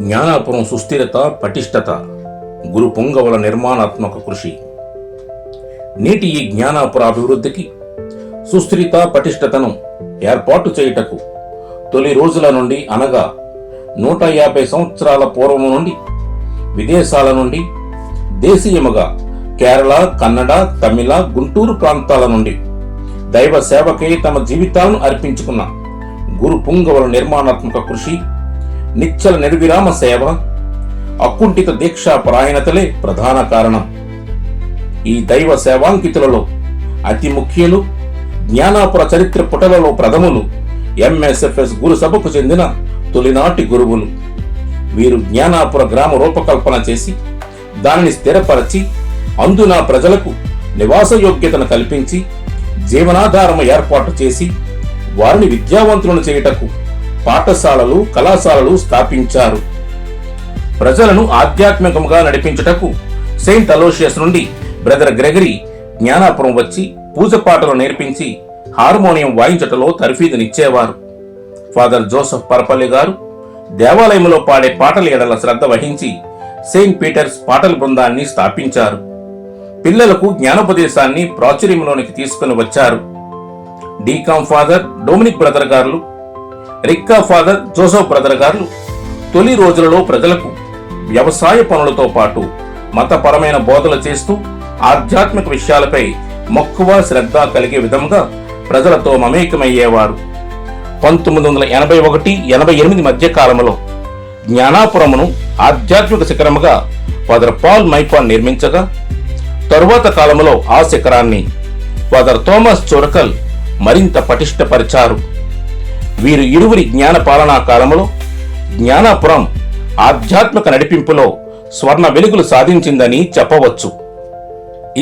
జ్ఞానాపురం సుస్థిరత పటిష్టత గురు పొంగవుల నిర్మాణాత్మక కృషి. నేటి ఈ జ్ఞానాపుర అభివృద్ధికి సుస్థిరత పటిష్టతను ఏర్పాటు చేయుటకు తొలి రోజుల నుండి అనగా 150 సంవత్సరాల పూర్వము నుండి విదేశాల నుండి దేశీయముగా కేరళ, కన్నడ, తమిళ, గుంటూరు ప్రాంతాల నుండి దైవ సేవకై తమ జీవితాలను అర్పించుకున్న గురు పొంగవుల నిర్మాణాత్మక కృషి, నిశ్చల నిర్విరామ సేవ, అకుంఠిత దీక్షా పరాయణతలే ప్రధాన కారణం. ఈ దైవ సేవాంకితులలో అతి ముఖ్యులు జ్ఞానాపుర చరిత్ర పుటలలో ప్రథములు ఎంఎస్ఎఫ్ఎస్ గురు సభకు చెందిన తొలినాటి గురువులు. వీరు జ్ఞానాపుర గ్రామ రూపకల్పన చేసి దానిని స్థిరపరచి అందున ప్రజలకు నివాస యోగ్యతను కల్పించి జీవనాధారము ఏర్పాటు చేసి వారిని విద్యావంతులను చేయుటకు పాఠశాలలు, కళాశాలలు స్థాపించారు. ప్రజలను ఆధ్యాత్మికంగా నడిపించుటకు సెయింట్ అలోషియస్ నుండి బ్రదర్ గ్రెగరీ జ్ఞానాపురం వచ్చి పూజ పాటలు నేర్పించి హార్మోనియం వాయించటలో తర్ఫీదునిచ్చేవారు. ఫాదర్ జోసెఫ్ పరపల్లి గారు దేవాలయంలో పాడే పాటల ఎడల శ్రద్ధ వహించి సెయింట్ పీటర్స్ పాటల బృందాన్ని స్థాపించారు. పిల్లలకు జ్ఞానోపదేశాన్ని ప్రాచుర్యంలోనికి తీసుకుని వచ్చారు. డీకాం ఫాదర్ డొమినిక్ బ్రదర్ గారు, రిక్కా ఫాదర్ జోసెఫ్ బ్రదర్ గారు తొలి రోజులలో ప్రజలకు వ్యవసాయ పనులతో పాటు మతపరమైన బోధలు చేస్తూ ఆధ్యాత్మిక విషయాలపై మక్కువ శ్రద్ధ కలిగే విధంగా ప్రజలతో మమేకమయ్యేవారు. 1981-88 మధ్య కాలంలో జ్ఞానాపురమును ఆధ్యాత్మిక శిఖరముగా ఫాదర్ పాల్ మైపాన్ నిర్మించగా, తరువాత కాలంలో ఆ శిఖరాన్ని ఫాదర్ థోమస్ చోరకల్ మరింత పటిష్టపరిచారు. వీరు ఇరువురి జ్ఞాన పాలనా కాలంలో జ్ఞానాపురం ఆధ్యాత్మిక నడిపింపులో స్వర్ణ వెలుగులు సాధించిందని చెప్పవచ్చు.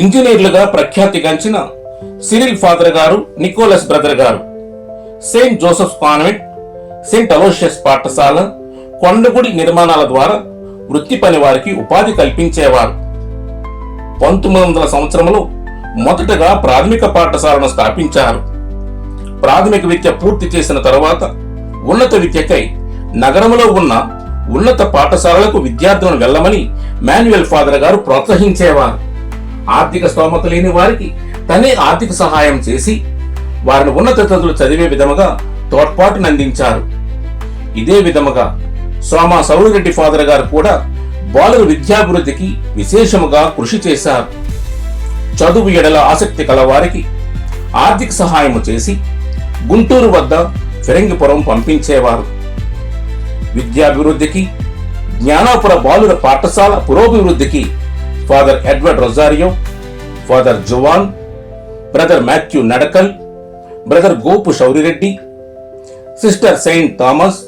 ఇంజనీర్లుగా ప్రఖ్యాతిగాంచిన సిరిల్ ఫాదర్ గారు, నికోలస్ బ్రదర్ గారు Saint Joseph convent, Saint Aloysius పాఠశాల, కొండగుడి నిర్మాణాల ద్వారా వృత్తి పని వారికి ఉపాధి కల్పించేవారు. 1900 సంవత్సరంలో మొదటగా ప్రాథమిక పాఠశాలను స్థాపించారు. ప్రాథమిక విద్య పూర్తి చేసిన తరువాత ఉన్నత విద్యకై నగరంలో ఉన్న ఉన్నత పాఠశాలలకు విద్యార్థులను వెళ్లమని మాన్యుయల్ ఫాదర్ గారు ప్రోత్సహించేవారు. ఆర్థిక స్తోమత లేని వారికి తనే ఆర్థిక సహాయం చేసి వారిని ఉన్నత చదువులు చదివే విధముగా తోడ్పాటునందించారు. ఇదే విధముగా సోమా సౌరిరెడ్డి ఫాదర్ గారు కూడా బాలుర విద్యాభివృద్ధికి విశేషముగా కృషి చేశారు. చదువు ఎడల ఆసక్తి కల వారికి ఆర్థిక సహాయము చేసి గుంటూరు వద్ద ఫిరంగిపురం పంపించేవారు. విద్యాభివృద్ధికి, జ్ఞానాపుర బాలుర పాఠశాల పురోభివృద్ధికి father Edward Rosario, father Juan, brother Mathew Nadakal, brother Gopu Shourireddy, sister saint Thomas,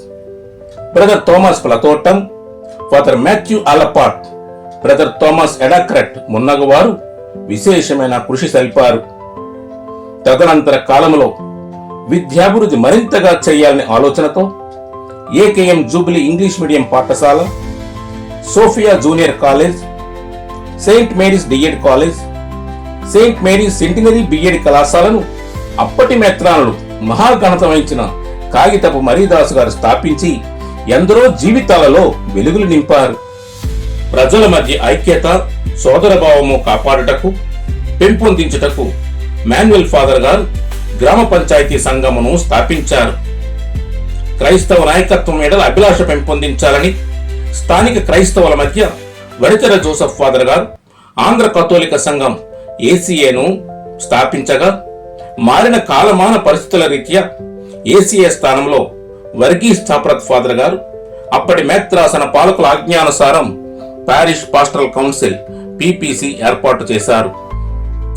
brother Thomas Plathottam, father Mathew Alappat, brother Thomas ఎడాక్రట్ మున్నగువారు విశేషమైన కృషి సల్పారు. తదనంతర కాలంలో విద్యాభివృద్ధి మరింతగా చేయాలనే ఆలోచనతో ఏకేఎం జూబిలీ ఇంగ్లీష్ మీడియం పాఠశాల, Sophia junior college, saint Mary's DEd college, saint Mary's centenary BEd కళాశాలను అప్పటి మెత్రానులు మహాఘనత వహించిన కాగితపు మరీదాసు గారు స్థాపించి ఎందరో జీవితాలలో వెలుగులు నింపారు. ప్రజల మధ్య ఐక్యత, సోదరభావము కాపాడుటకు, పెంపొందించుటకు మాన్యుయల్ ఫాదర్ గారు గ్రామ పంచాయతీ సంఘమును స్థాపించారు. క్రైస్తవ నాయకత్వం ఎడల అభిలాష పెంపొందించాలని స్థానిక క్రైస్తవుల మధ్య వడితెర జోసెఫ్ ఫాదర్ గారు ఆంధ్ర కథోలిక సంఘం ఏసీఏను స్థాపించగా, మారిన కాలమాన పరిస్థితుల రీత్యా ఏసీఏ స్థానంలో వర్గీస్ ఛాప్రత్ ఫాదర్ గారు అప్పటి మేత్రాసన పాలకుల ఆజ్ఞానుసారం పారిష్ పాస్టరల్ కౌన్సిల్ పిపిసి ఏర్పాటు చేశారు.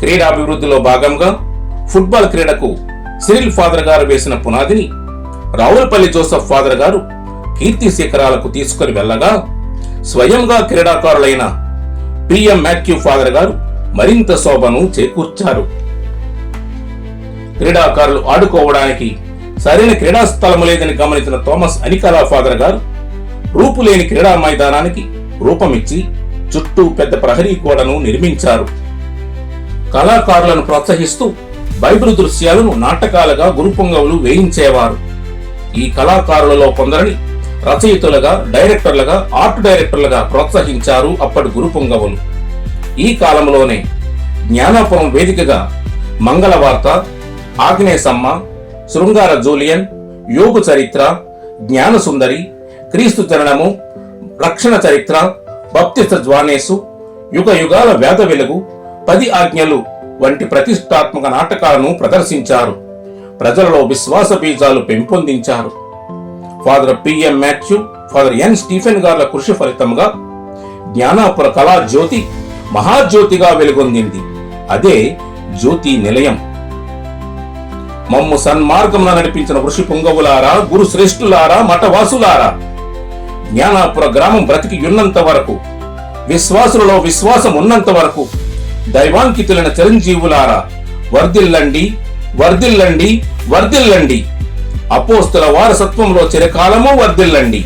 క్రీడాభివృద్ధిలో భాగంగా ఫుట్బాల్ క్రీడకు సిరిల్ ఫాదర్ గారు వేసిన పునాదిని రావులపల్లి జోసెఫ్ ఫాదర్ గారు కీర్తి శిఖరాలకు తీసుకుని వెళ్ళగా, స్వయంగా క్రీడాకారులైన పిఎం మాథ్యూ ఫాదర్ గారు మరింత శోభను చేకూర్చారు. క్రీడాకారులు ఆడుకోవడానికి సరైన క్రీడా స్థలము లేదని గమనించిన థోమస్ అనికలా ఫాదర్ గారు రూపులేని క్రీడా మైదానానికి రూపమిచ్చి చుట్టూ పెద్ద ప్రహరీ గోడను నిర్మించారు. కళాకారులను ప్రోత్సహిస్తూ బైబిల్ దృశ్యాలను నాటకాలుగా గురు పొంగవులు వేయించేవారు. ఈ కళాకారులలో కొందరిని రచయితలుగా, డైరెక్టర్లుగా, ఆర్ట్ డైరెక్టర్లుగా ప్రోత్సహించారు అప్పటి గురు పుంగవులు. ఈ కాలంలోనే జ్ఞానాపురం వేదికగా మంగళవార్త, ఆగ్నేయసమ్మ, శృంగార జూలియన్, యోగు చరిత్ర, జ్ఞానసుందరి, క్రీస్తు జననము, రక్షణ చరిత్ర, బప్తిస్త జ్వానేసు, యుగ యుగాల వేద వెలుగు, 10 ఆజ్ఞలు వంటి ప్రతిష్టాత్మక నాటకాలను ప్రదర్శించారు. ప్రజలలో విశ్వాస బీజాలు పెంపొందించారు. ఫాదర్ పిఎం మాథ్యూ, ఫాదర్ ఎన్ స్టీఫెన్ గార్ల కృషి ఫలితంగా జ్ఞానాపుర కళా జ్యోతి మహాజ్యోతిగా వెలుగొందింది. అదే జ్యోతి నిలయం. మమ్ము సన్మార్గమున నడిపించిన ఋషి పుంగవులారా, గురు శ్రేష్ఠులారా, మఠవాసులారా, జ్ఞానాపుర గ్రామం బ్రతికి ఉన్నంత వరకు, విశ్వాసులలో విశ్వాసం ఉన్నంత వరకు, దైవాంకితులైన చిరంజీవులారా, వర్ధిల్లండి, వర్ధిల్లండి, వర్ధిల్లండి. అపోస్తల వారసత్వంలో చిరకాలము వర్ధిల్లండి.